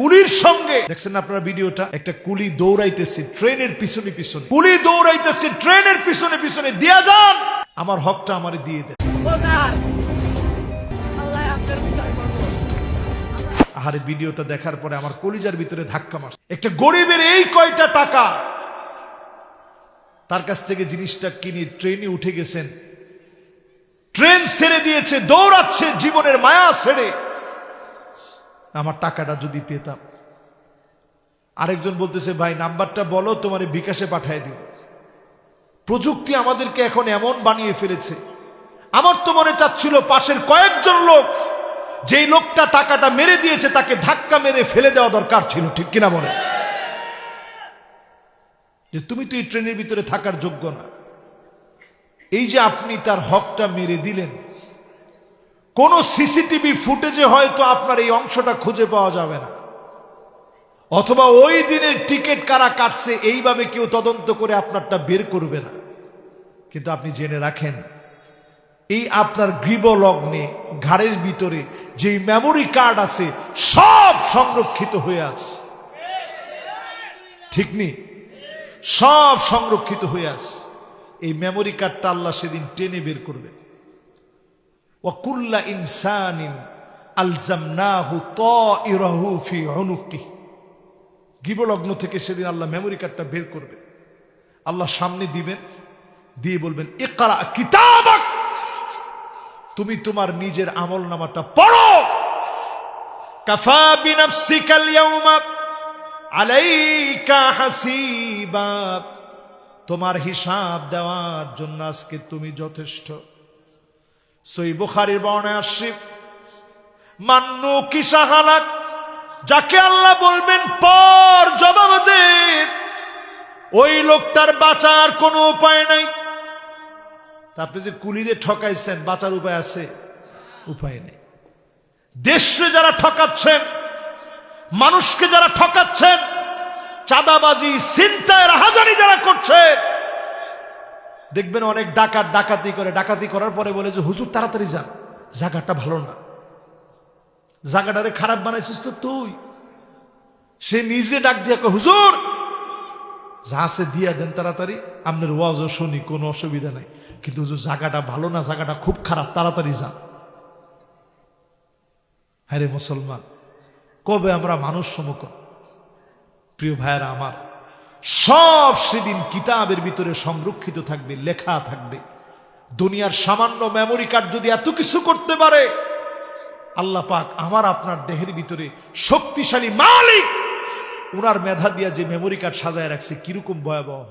কুলির সঙ্গে দেখছেন আপনারা ভিডিওটা, একটা কুলি দৌড়াইতেছে ট্রেনের পিছনে পিছনে, কুলি দৌড়াইতেছে ট্রেনের পিছনে পিছনে, দিয়া যান আমার হকটা আমারে দিয়ে দেন। আহারে ভিডিওটা দেখার পরে আমার কলিজার ভিতরে ধাক্কা মারছে। একটা গরিবের এই কয়টা টাকা, তার কাছ থেকে জিনিসটা কিনে ট্রেনে উঠে গেছেন, ট্রেন ছেড়ে দিয়েছে, দৌড়াচ্ছে জীবনের মায়া ছেড়ে, আমার টাকাটা যদি পেতাম। আরেকজন বলতেছে ভাই নাম্বারটা বলো, তোমার বিকাশে পাঠিয়ে দিব। প্রযুক্তি আমাদেরকে এখন এমন বানিয়ে ফেলেছে, আমার তো মনে চাচ্ছিল পাশের কয়েকজন লোক, যেই লোকটা টাকাটা মেরে দিয়েছে তাকে ধাক্কা মেরে ফেলে দেওয়া দরকার ছিল, ঠিক কিনা বলে, যে তুমি তো এই ট্রেনের ভিতরে থাকার যোগ্য না। এই যে আপনি তার হকটা মেরে দিলেন, কোন সিসিটিভি ফুটেজে হয়তো আপনার এই অংশটা খুঁজে পাওয়া যাবে না, অথবা ওই দিনের টিকিট কারা কাটছে এইভাবে কেউ তদন্ত করে আপনারটা বের করবে না। কিন্তু আপনি জেনে রাখেন, এই আপনার গৃহলগ্নে ঘাড়ের ভিতরে যে মেমোরি কার্ড আছে সব সংরক্ষিত হয়ে আছে, ঠিক নি? সব সংরক্ষিত হয়ে আছে। এই মেমোরি কার্ডটা আল্লাহ সেদিন টেনে বের করবে। ওয়াকুল্লা ইনসানিন আলজামনাহু তাইরাহু ফি উনুকি। গৃহলগ্ন থেকে সেদিন আল্লাহ মেমোরি কার্ডটা বের করবে, আল্লাহ সামনে দিবেন, দিয়ে বলবেন ইকরা কিতাবাক, তুমি তোমার নিজের আমল নামাটা পড়ো। কাফা বিনাফসিকাল ইয়াউমা আলাইকা হাসিবা, তোমার হিসাব দেওয়ার জন্য আজকে তুমি যথেষ্ট। সহিহ বুখারীর বর্ণনায় আসছে, মান্নু কিসাহালাক, যাকে আল্লাহ বলবেন পর জবাব দে, ওই লোকটার বাঁচার কোনো উপায় নাই। আপনি যে কুলিরে ঠকাইছেন, বাঁচার উপায় আছে? উপায় নেই। দেশে যারা ঠকাচ্ছেন, মানুষকে যারা ঠকাচ্ছেন, চাঁদাবাজি ছিনতাই রাহাজানি যারা করছেন, দেখবেন অনেক ডাকাত ডাকাতি করে, ডাকাতি করার পরে বলে যে হুজুর তাড়াতাড়ি যান, জায়গাটা ভালো না, জায়গাটারে খারাপ বানাইছিস তো তুই। সে নিজে ডাক দিয়ে হুজুর যা আছে দিয়া দেন তাড়াতাড়ি, আপনার ওয়াজও শুনি, কোনো অসুবিধা নাই, কিন্তু হুজুর জায়গাটা ভালো না, জায়গাটা খুব খারাপ, তাড়াতাড়ি যান। হ্যাঁ রে মুসলমান, কবে আমরা মানুষ সমকন? প্রিয় ভাইয়েরা আমার, সব সেদিন কিতাবের ভিতরে সংরক্ষিত থাকবে, লেখা থাকবে। দুনিয়ার সামান্য মেমোরি কার্ড যদি এত কিছু করতে পারে, আল্লাহ পাক আমার আপনার দেহের ভিতরে শক্তিশালী মালিক, উনার মেধা দিয়া যে মেমোরি কার্ড সাজায় রাখছে কিরকম ভয়াবহ।